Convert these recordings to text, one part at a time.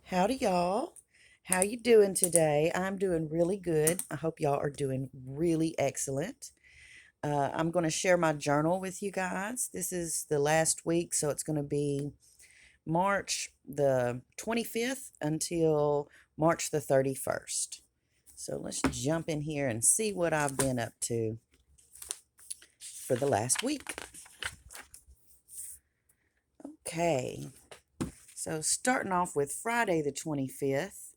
Howdy, y'all. How you doing today? I'm doing really good. I hope y'all are doing really excellent. I'm going to share my journal with you guys. This is the last week, so it's going to be March the 25th until March the 31st. So let's jump in here and see what I've been up to for the last week. Okay, so starting off with Friday the 25th.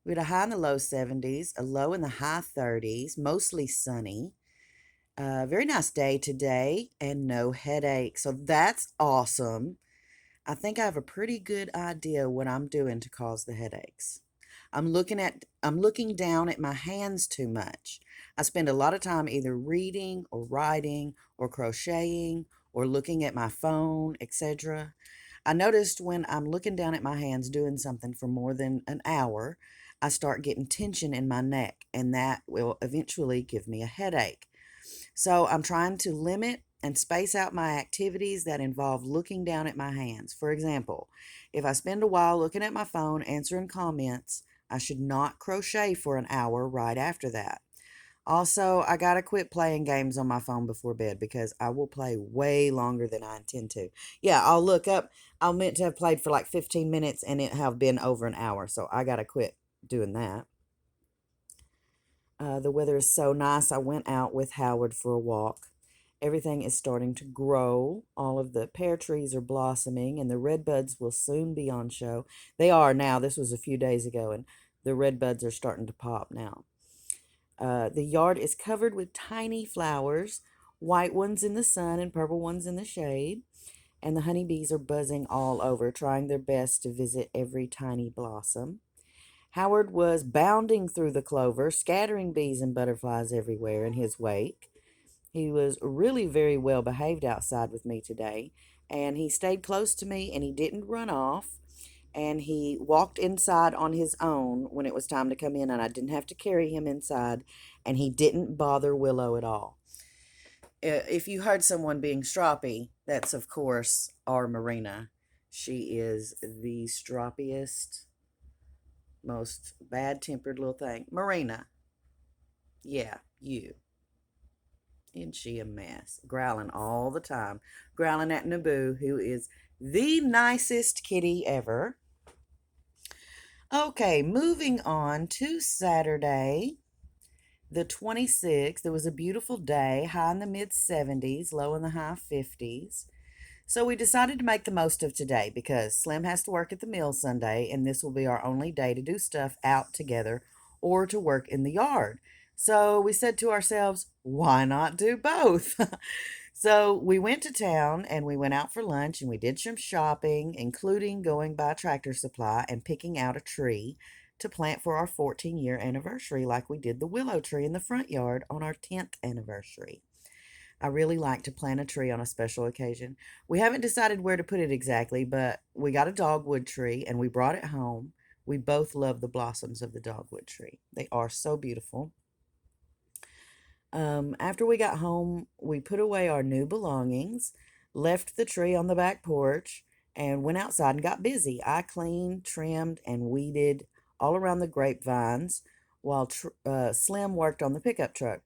We had a high in the low 70s, a low in the high 30s, mostly sunny. Very nice day today and no headache. So that's awesome. I think I have a pretty good idea what I'm doing to cause the headaches. I'm looking down at my hands too much. I spend a lot of time either reading or writing or crocheting or looking at my phone, etc. I noticed when I'm looking down at my hands doing something for more than an hour, I start getting tension in my neck, and that will eventually give me a headache. So I'm trying to limit and space out my activities that involve looking down at my hands. For example, if I spend a while looking at my phone answering comments, I should not crochet for an hour right after that. Also, I gotta quit playing games on my phone before bed because I will play way longer than I intend to. Yeah, I'll look up. I'll meant to have played for like 15 minutes and it have been over an hour, so I gotta quit doing that. The weather is so nice. I went out with Howard for a walk. Everything is starting to grow. All of the pear trees are blossoming, and the red buds will soon be on show. They are now. This was a few days ago, and the red buds are starting to pop now. The yard is covered with tiny flowers, white ones in the sun and purple ones in the shade. And the honeybees are buzzing all over, trying their best to visit every tiny blossom. Howard was bounding through the clover, scattering bees and butterflies everywhere in his wake. He was really very well behaved outside with me today, and he stayed close to me and he didn't run off. And he walked inside on his own when it was time to come in, and I didn't have to carry him inside, and he didn't bother Willow at all. If you heard someone being stroppy, that's of course our Marina. She is the stroppiest, most bad tempered little thing. Marina, yeah, you. Isn't she a mess? Growling all the time. Growling at Naboo, who is the nicest kitty ever. Okay, moving on to Saturday, the 26th. It was a beautiful day, high in the mid 70s, low in the high 50s. So we decided to make the most of today because Slim has to work at the mill Sunday, and this will be our only day to do stuff out together or to work in the yard. So we said to ourselves, why not do both? So we went to town and we went out for lunch and we did some shopping, including going by Tractor Supply and picking out a tree to plant for our 14-year anniversary, like we did the willow tree in the front yard on our 10th anniversary. I really like to plant a tree on a special occasion. We haven't decided where to put it exactly, but we got a dogwood tree and we brought it home. We both love the blossoms of the dogwood tree. They are so beautiful. After we got home, we put away our new belongings, left the tree on the back porch, and went outside and got busy. I cleaned, trimmed, and weeded all around the grapevines while Slim worked on the pickup truck.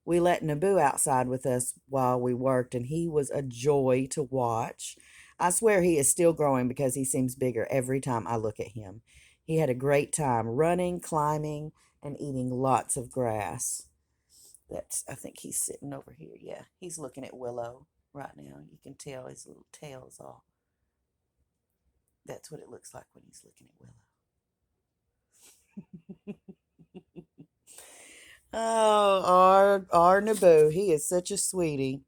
We let Naboo outside with us while we worked, and he was a joy to watch. I swear he is still growing because he seems bigger every time I look at him. He had a great time running, climbing, and eating lots of grass. I think he's sitting over here. Yeah, he's looking at Willow right now. You can tell his little tail's all. That's what it looks like when he's looking at Willow. Oh, our Naboo. He is such a sweetie.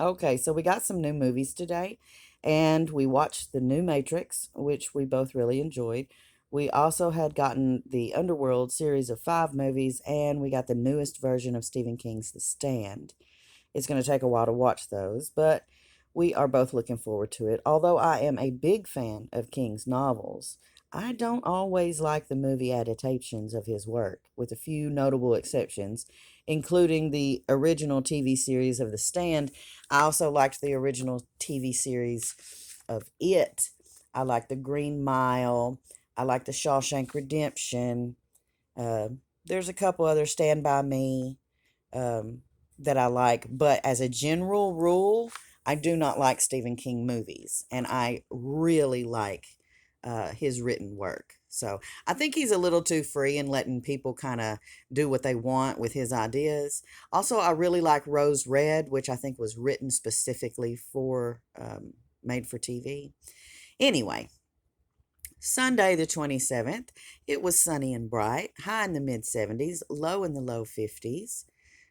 Okay, so we got some new movies today, and we watched the new Matrix, which we both really enjoyed. We also had gotten the Underworld series of 5 movies, and we got the newest version of Stephen King's The Stand. It's going to take a while to watch those, but we are both looking forward to it. Although I am a big fan of King's novels, I don't always like the movie adaptations of his work, with a few notable exceptions, including the original TV series of The Stand. I also liked the original TV series of It. I like The Green Mile. I like The Shawshank Redemption. Uh, there's a couple other Stand By Me um, that I like, but as a general rule, I do not like Stephen King movies, and I really like his written work. So I think he's a little too free in letting people kind of do what they want with his ideas. Also, I really like Rose Red, which I think was written specifically for made for TV. Anyway, Sunday the 27th, it was sunny and bright, high in the mid 70s, low in the low 50s.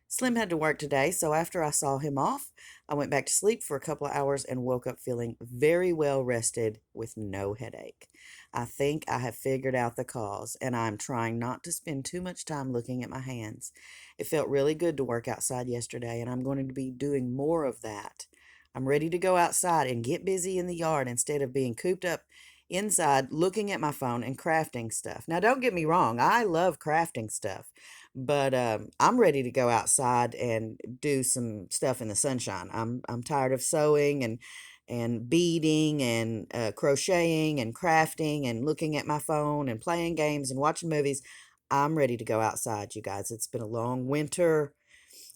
Slim had to work today, so after I saw him off, I went back to sleep for a couple of hours and woke up feeling very well rested with no headache. I think I have figured out the cause, and I'm trying not to spend too much time looking at my hands. It felt really good to work outside yesterday, and I'm going to be doing more of that. I'm ready to go outside and get busy in the yard instead of being cooped up inside looking at my phone and crafting stuff. Now, don't get me wrong, I love crafting stuff. But I'm ready to go outside and do some stuff in the sunshine. I'm tired of sewing and beading and crocheting and crafting and looking at my phone and playing games and watching movies. I'm ready to go outside, you guys. It's been a long winter,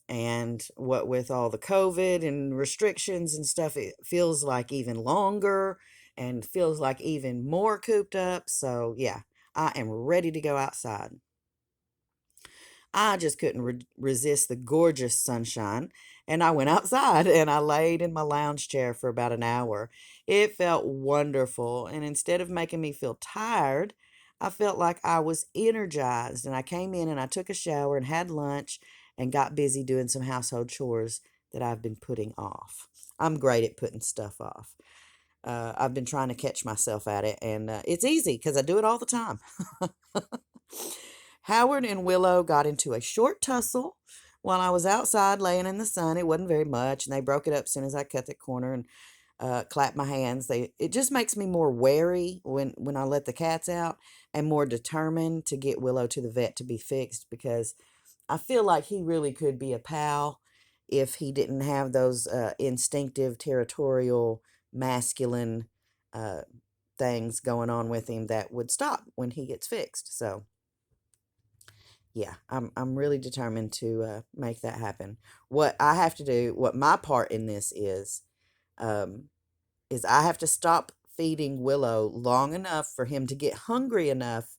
and what with all the COVID and restrictions and stuff, it feels like even longer and feels like even more cooped up. So, yeah, I am ready to go outside. I just couldn't resist the gorgeous sunshine, and I went outside and I laid in my lounge chair for about an hour. It felt wonderful, and instead of making me feel tired, I felt like I was energized. And I came in and I took a shower and had lunch and got busy doing some household chores that I've been putting off. I'm great at putting stuff off. I've been trying to catch myself at it, and it's easy because I do it all the time. Howard and Willow got into a short tussle while I was outside laying in the sun. It wasn't very much, and they broke it up as soon as I cut the corner and clapped my hands. It just makes me more wary when I let the cats out, and more determined to get Willow to the vet to be fixed, because I feel like he really could be a pal if he didn't have those instinctive, territorial, masculine uh, things going on with him that would stop when he gets fixed. So yeah, I'm really determined to make that happen. What I have to do, what my part in this um, is I have to stop feeding Willow long enough for him to get hungry enough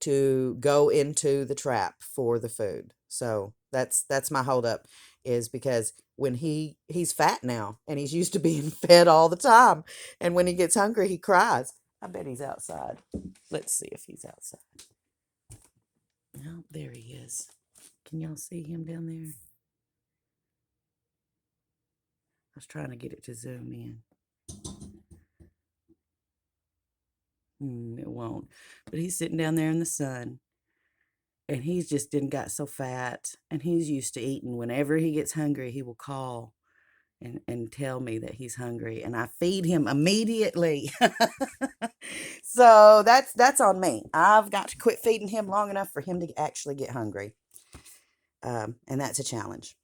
to go into the trap for the food. So that's my holdup, is because when he's fat now and he's used to being fed all the time, and when he gets hungry he cries. I bet he's outside. Let's see if he's outside. Oh, there he is. Can y'all see him down there? I was trying to get it to zoom in. It won't. But he's sitting down there in the sun, and he's just didn't got so fat, and he's used to eating. Whenever he gets hungry, he will call and tell me that he's hungry, and I feed him immediately. So that's on me. I've got to quit feeding him long enough for him to actually get hungry, and that's a challenge.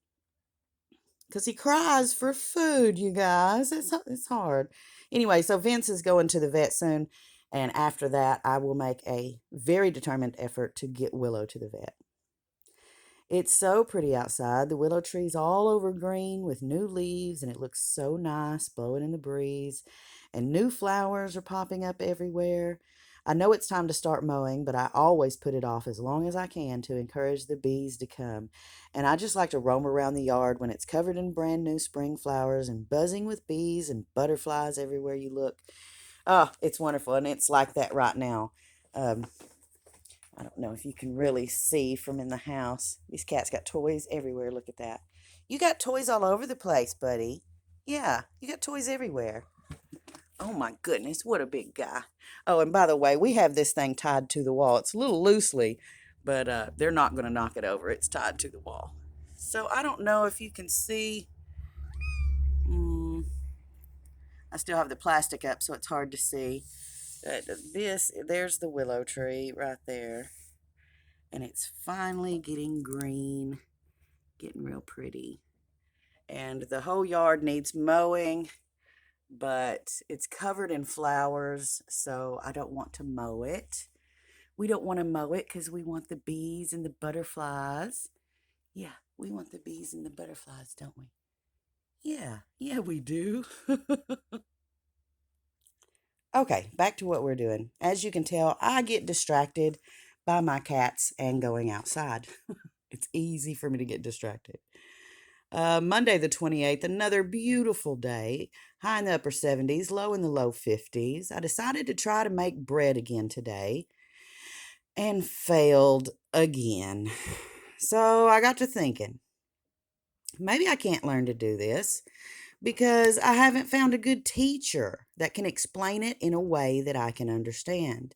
Because he cries for food, you guys. It's hard. Anyway, so Vince is going to the vet soon. And after that, I will make a very determined effort to get Willow to the vet. It's so pretty outside. The willow tree's all over green with new leaves, and it looks so nice blowing in the breeze. And new flowers are popping up everywhere. I know it's time to start mowing, but I always put it off as long as I can to encourage the bees to come. And I just like to roam around the yard when it's covered in brand new spring flowers and buzzing with bees and butterflies everywhere you look. Oh, it's wonderful, and it's like that right now. Um, I don't know if you can really see from in the house. These cats got toys everywhere. Look at that. You got toys all over the place, buddy. Yeah, you got toys everywhere. Oh my goodness, what a big guy. Oh, and by the way, we have this thing tied to the wall. It's a little loosely, but they're not going to knock it over. It's tied to the wall. So I don't know if you can see. Mm, I still have the plastic up, so it's hard to see. There's the willow tree right there. And it's finally getting green, getting real pretty. And the whole yard needs mowing. but it's covered in flowers, so I don't want to mow it. We don't want to mow it because we want the bees and the butterflies. Yeah, we want the bees and the butterflies, don't we? Yeah, we do. Okay, back to what we're doing. As you can tell, I get distracted by my cats and going outside. It's easy for me to get distracted. Monday the 28th, another beautiful day, high in the upper 70s, low in the low 50s. I decided to try to make bread again today and failed again. So I got to thinking, maybe I can't learn to do this because I haven't found a good teacher that can explain it in a way that I can understand.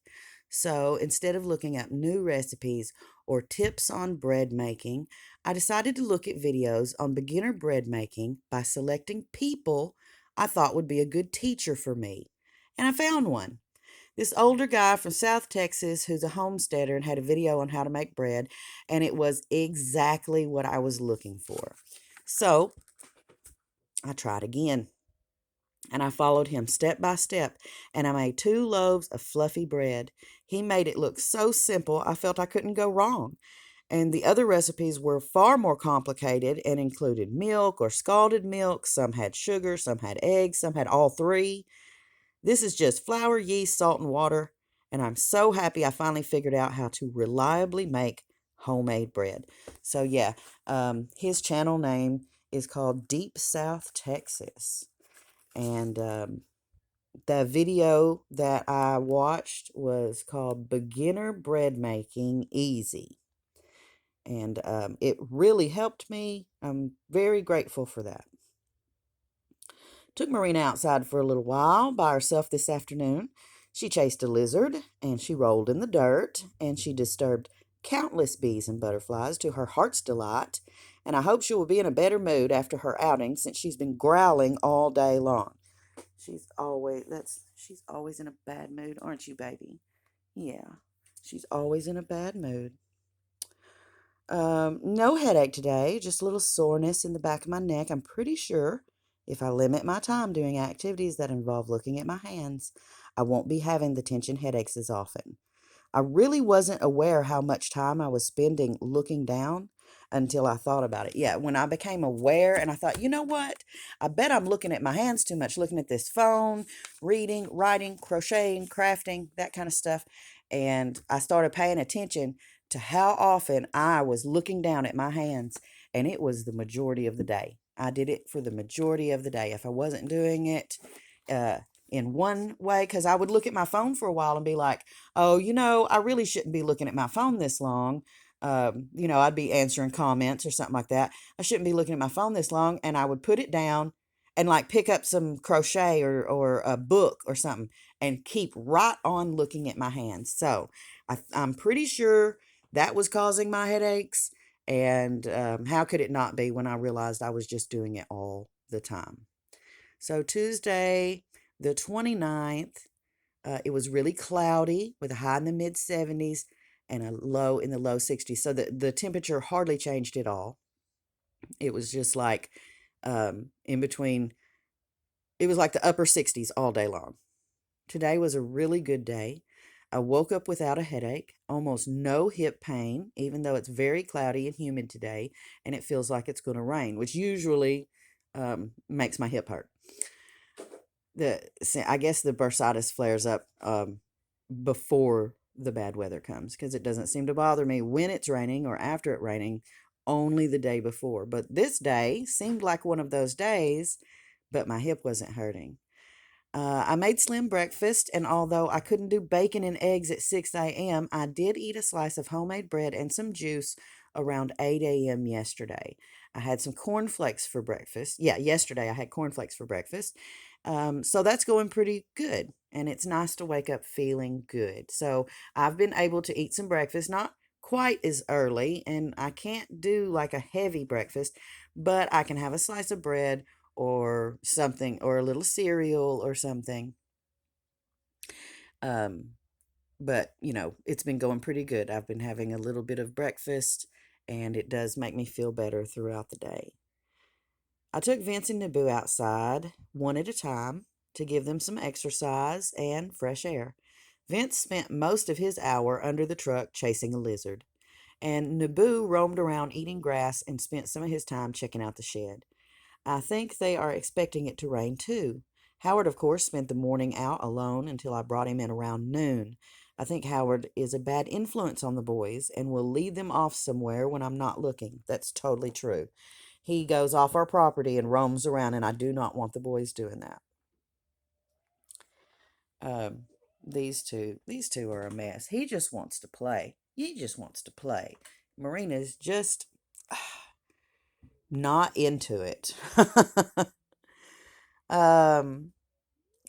So instead of looking up new recipes or tips on bread making, I decided to look at videos on beginner bread making by selecting people I thought would be a good teacher for me. And I found one. This older guy from South Texas who's a homesteader and had a video on how to make bread, and it was exactly what I was looking for. So I tried again and I followed him step by step, and I made 2 loaves of fluffy bread. He made it look so simple, I felt I couldn't go wrong. And the other recipes were far more complicated and included milk or scalded milk. Some had sugar, some had eggs, some had all three. This is just flour, yeast, salt, and water. And I'm so happy I finally figured out how to reliably make homemade bread. So, yeah, his channel name is called Deep South Texas. And the video that I watched was called Beginner Bread Making Easy. And it really helped me. I'm very grateful for that. Took Marina outside for a little while by herself this afternoon. She chased a lizard and she rolled in the dirt and she disturbed countless bees and butterflies to her heart's delight. And I hope she will be in a better mood after her outing since she's been growling all day long. She's always in a bad mood, aren't you, baby? Yeah. She's always in a bad mood. No headache today, just a little soreness in the back of my neck. I'm pretty sure if I limit my time doing activities that involve looking at my hands, I won't be having the tension headaches as often. I really wasn't aware how much time I was spending looking down until I thought about it. Yeah, when I became aware and I thought, you know what? I bet I'm looking at my hands too much, looking at this phone, reading, writing, crocheting, crafting, that kind of stuff. And I started paying attention to how often I was looking down at my hands, and it was the majority of the day. I did it for the majority of the day. If I wasn't doing it uh, in one way, because I would look at my phone for a while and be like, oh, I really shouldn't be looking at my phone this long. I'd be answering comments or something like that. I shouldn't be looking at my phone this long. And I would put it down and like pick up some crochet or a book or something and keep right on looking at my hands. So I'm pretty sure that was causing my headaches. And how could it not be when I realized I was just doing it all the time? So Tuesday, the 29th, it was really cloudy with a high in the mid 70s and a low in the low 60s. So the temperature hardly changed at all. It was just like in between, it was like the upper 60s all day long. Today was a really good day. I woke up without a headache, almost no hip pain, even though it's very cloudy and humid today, and it feels like it's going to rain, which usually makes my hip hurt. I guess the bursitis flares up before the bad weather comes because it doesn't seem to bother me when it's raining or after it raining, only the day before. But this day seemed like one of those days, but my hip wasn't hurting. I made Slim breakfast, and although I couldn't do bacon and eggs at 6 a.m., I did eat a slice of homemade bread and some juice around 8 a.m. yesterday. I had some cornflakes for breakfast. Yeah, yesterday I had cornflakes for breakfast. So that's going pretty good, and it's nice to wake up feeling good. So I've been able to eat some breakfast, not quite as early, and I can't do like a heavy breakfast, but I can have a slice of bread or something or a little cereal or something. Um, but it's been going pretty good. I've been having a little bit of breakfast and it does make me feel better throughout the day. I took Vince and Naboo outside one at a time. to give them some exercise and fresh air. Vince spent most of his hour under the truck chasing a lizard, and Naboo roamed around eating grass and spent some of his time checking out the shed. I think they are expecting it to rain too. Howard, of course, spent the morning out alone until I brought him in around noon. I think Howard is a bad influence on the boys and will lead them off somewhere when I'm not looking. That's totally true. He goes off our property and roams around, and I do not want the boys doing that. Um, these two are a mess. He just wants to play. He just wants to play. Marina's just not into it. um,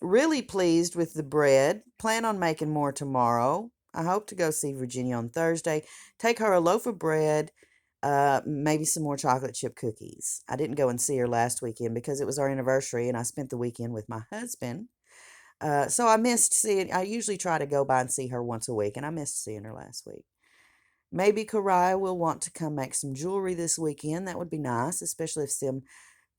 really pleased with the bread. Plan on making more tomorrow. I hope to go see Virginia on Thursday. Take her a loaf of bread, maybe some more chocolate chip cookies. I didn't go and see her last weekend because it was our anniversary and I spent the weekend with my husband. So I missed seeing, I usually try to go by and see her once a week, and I missed seeing her last week. Maybe Karai will want to come make some jewelry this weekend. That would be nice, especially if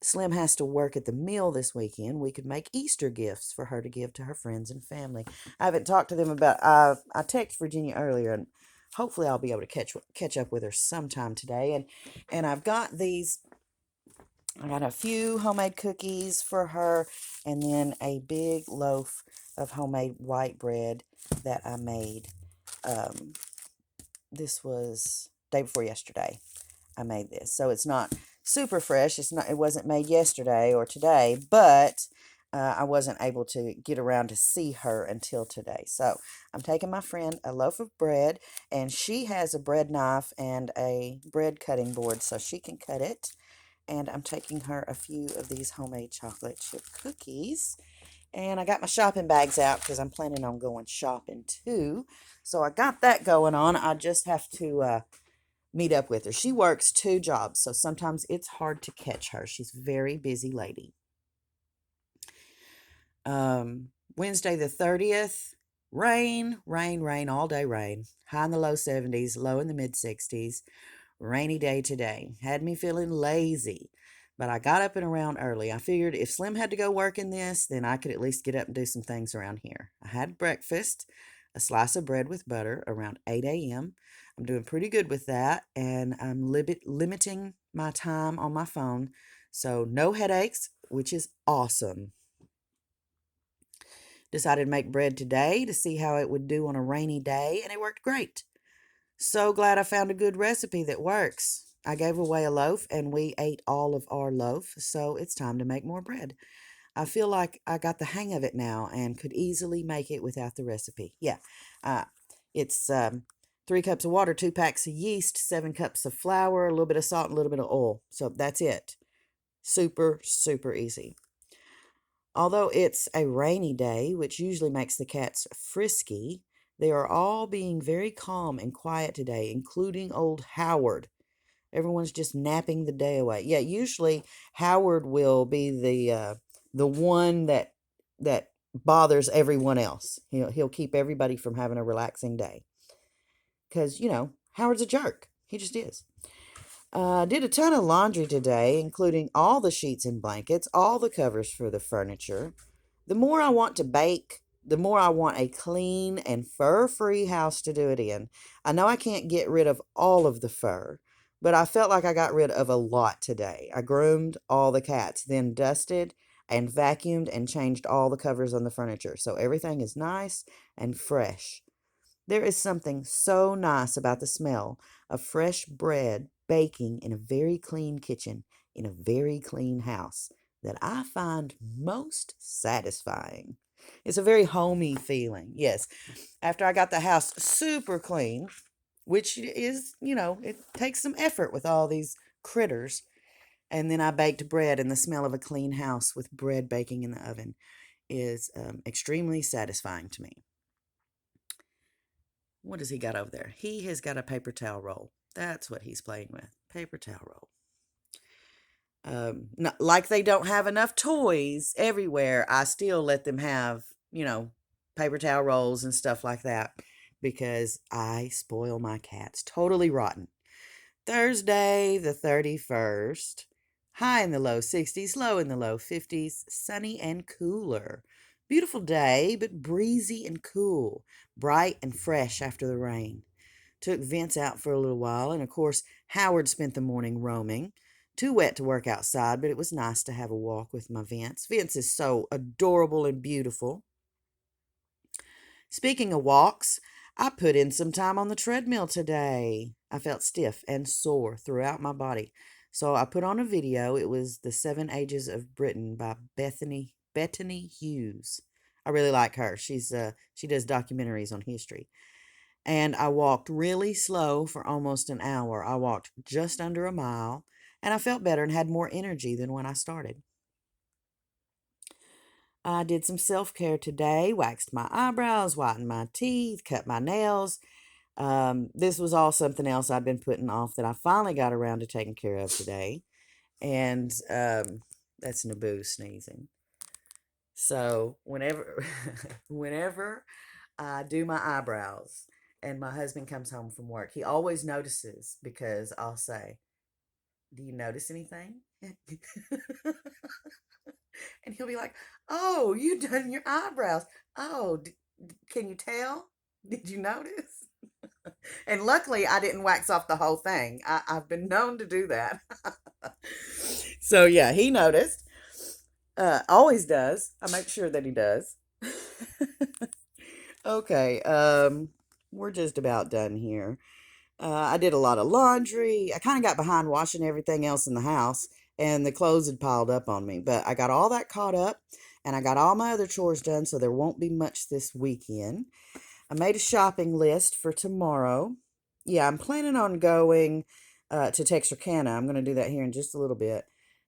Slim has to work at the mill this weekend. We could make Easter gifts for her to give to her friends and family. I haven't talked to them about. I texted Virginia earlier, and hopefully I'll be able to catch up with her sometime today. And I've got these. I got a few homemade cookies for her, and then a big loaf of homemade white bread that I made. Um, this was day before yesterday. I made this. So it's not super fresh. It wasn't made yesterday or today, but I wasn't able to get around to see her until today. So I'm taking my friend a loaf of bread, and she has a bread knife and a bread cutting board so she can cut it. And I'm taking her a few of these homemade chocolate chip cookies. And I got my shopping bags out because I'm planning on going shopping too. So I got that going on. I just have to meet up with her. She works two jobs, so sometimes it's hard to catch her. She's a very busy lady. Wednesday the 30th, rain, rain, rain, all day rain. High in the low 70s, low in the mid 60s. Rainy day today. Had me feeling lazy. But I got up and around early. I figured if Slim had to go work in this, then I could at least get up and do some things around here. I had breakfast, a slice of bread with butter around 8 a.m. I'm doing pretty good with that, and I'm limiting my time on my phone. So no headaches, which is awesome. Decided to make bread today to see how it would do on a rainy day, and it worked great. So glad I found a good recipe that works. I gave away a loaf and we ate all of our loaf, so it's time to make more bread. I feel like I got the hang of it now and could easily make it without the recipe. Yeah, uh, it's 3 cups of water, 2 packs of yeast, 7 cups of flour, a little bit of salt, and a little bit of oil. So that's it. Super, super easy. Although it's a rainy day, which usually makes the cats frisky, they are all being very calm and quiet today, including old Howard. Everyone's just napping the day away. Yeah, usually Howard will be the one that bothers everyone else. He'll keep everybody from having a relaxing day. Because, Howard's a jerk. He just is. Did a ton of laundry today, including all the sheets and blankets, all the covers for the furniture. The more I want to bake, the more I want a clean and fur-free house to do it in. I know I can't get rid of all of the fur, but I felt like I got rid of a lot today. I groomed all the cats, then dusted and vacuumed and changed all the covers on the furniture, so everything is nice and fresh. There is something so nice about the smell of fresh bread baking in a very clean kitchen in a very clean house that I find most satisfying. It's a very homey feeling. Yes. After I got the house super clean, which is, it takes some effort with all these critters. And then I baked bread, and the smell of a clean house with bread baking in the oven is extremely satisfying to me. What has he got over there? He has got a paper towel roll. That's what he's playing with. Paper towel roll. Not, like they don't have enough toys everywhere. I still let them have, paper towel rolls and stuff like that because I spoil my cats. Totally rotten. Thursday, the 31st. High in the low 60s, low in the low 50s, sunny and cooler. Beautiful day, but breezy and cool, bright and fresh after the rain. Took Vince out for a little while, and of course, Howard spent the morning roaming. Too wet to work outside, but it was nice to have a walk with my Vince. Vince is so adorable and beautiful. Speaking of walks, I put in some time on the treadmill today. I felt stiff and sore throughout my body. So I put on a video. It was The Seven Ages of Britain by Bettany Hughes. I really like her. She does documentaries on history. And I walked really slow for almost an hour. I walked just under a mile, and I felt better and had more energy than when I started. I did some self care today, waxed my eyebrows, whitened my teeth, cut my nails. This was all something else I'd been putting off that I finally got around to taking care of today. And that's Naboo sneezing. So whenever whenever I do my eyebrows and my husband comes home from work, he always notices because I'll say, "Do you notice anything?" And he'll be like, "Oh, you done your eyebrows. Oh, can you tell? Did you notice?" And luckily, I didn't wax off the whole thing. I've been known to do that. So, yeah, he noticed. Always does. I make sure that he does. Okay, we're just about done here. I did a lot of laundry. I kind of got behind washing everything else in the house, and the clothes had piled up on me. But I got all that caught up, and I got all my other chores done, so there won't be much this weekend. I made a shopping list for tomorrow. Yeah, I'm planning on going to Texarkana. I'm going to do that here in just a little bit.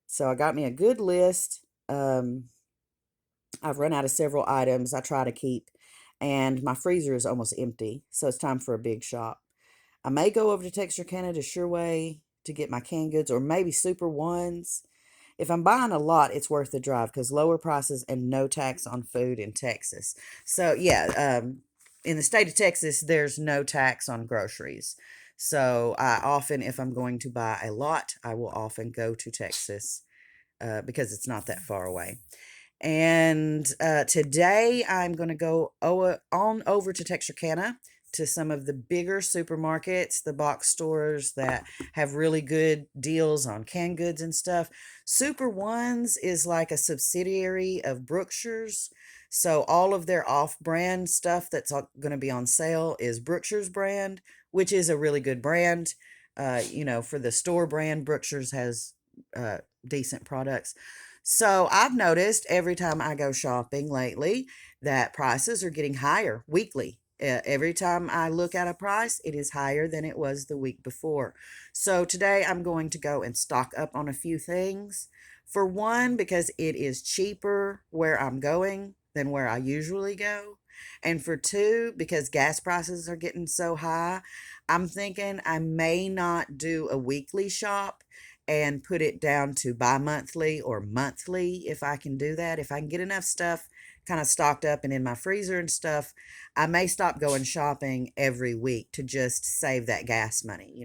So I got me a good list. I've run out of several items I try to keep, and my freezer is almost empty. So it's time for a big shop. I may go over to Texarkana to Sureway to get my canned goods or maybe Super Ones. If I'm buying a lot, it's worth the drive because lower prices and no tax on food in Texas. So, yeah, in the state of Texas, there's no tax on groceries. So, I often, if I'm going to buy a lot, I will often go to Texas because it's not that far away. And today I'm going to go on over to Texarkana to some of the bigger supermarkets, the box stores that have really good deals on canned goods and stuff. Super Ones is like a subsidiary of Brookshire's. So all of their off-brand stuff that's going to be on sale is Brookshire's brand, which is a really good brand. For the store brand, Brookshire's has decent products. So I've noticed every time I go shopping lately that prices are getting higher weekly. Every time I look at a price, it is higher than it was the week before. So today I'm going to go and stock up on a few things. For one, because it is cheaper where I'm going than where I usually go. And for two, because gas prices are getting so high, I'm thinking I may not do a weekly shop and put it down to bi-monthly or monthly if I can do that. If I can get enough stuff kind of stocked up and in my freezer and stuff, I may stop going shopping every week to just save that gas money.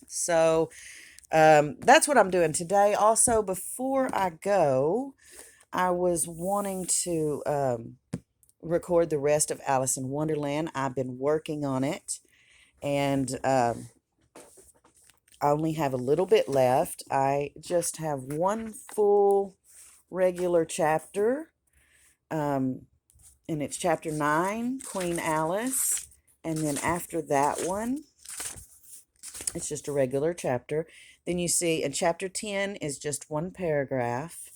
So that's what I'm doing today. Also, before I go, I was wanting to record the rest of Alice in Wonderland. I've been working on it, and I only have a little bit left. I just have one full regular chapter, um, and it's chapter 9, Queen Alice. And then after that one, it's just a regular chapter. Then you see, and chapter 10 is just one paragraph,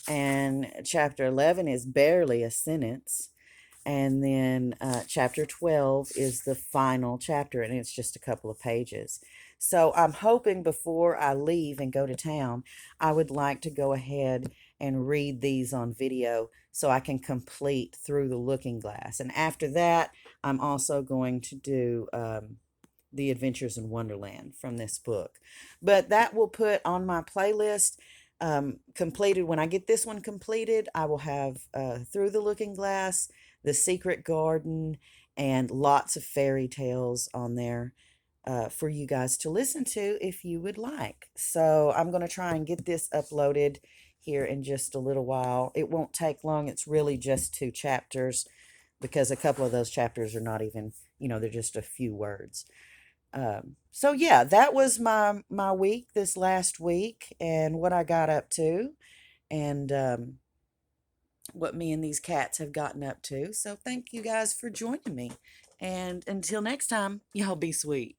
and chapter 11 is barely a sentence. And then chapter 12 is the final chapter, and it's just a couple of pages. So I'm hoping before I leave and go to town, I would like to go ahead and read these on video so I can complete Through the Looking Glass. And after that, I'm also going to do The Adventures in Wonderland from this book. But that will put on my playlist completed. When I get this one completed, I will have Through the Looking Glass, The Secret Garden, and lots of fairy tales on there for you guys to listen to if you would like. So I'm going to try and get this uploaded here in just a little while. It won't take long. It's really just 2 chapters because a couple of those chapters are not even, they're just a few words. So yeah, that was my week this last week and what I got up to and what me and these cats have gotten up to. So thank you guys for joining me. And until next time, y'all be sweet.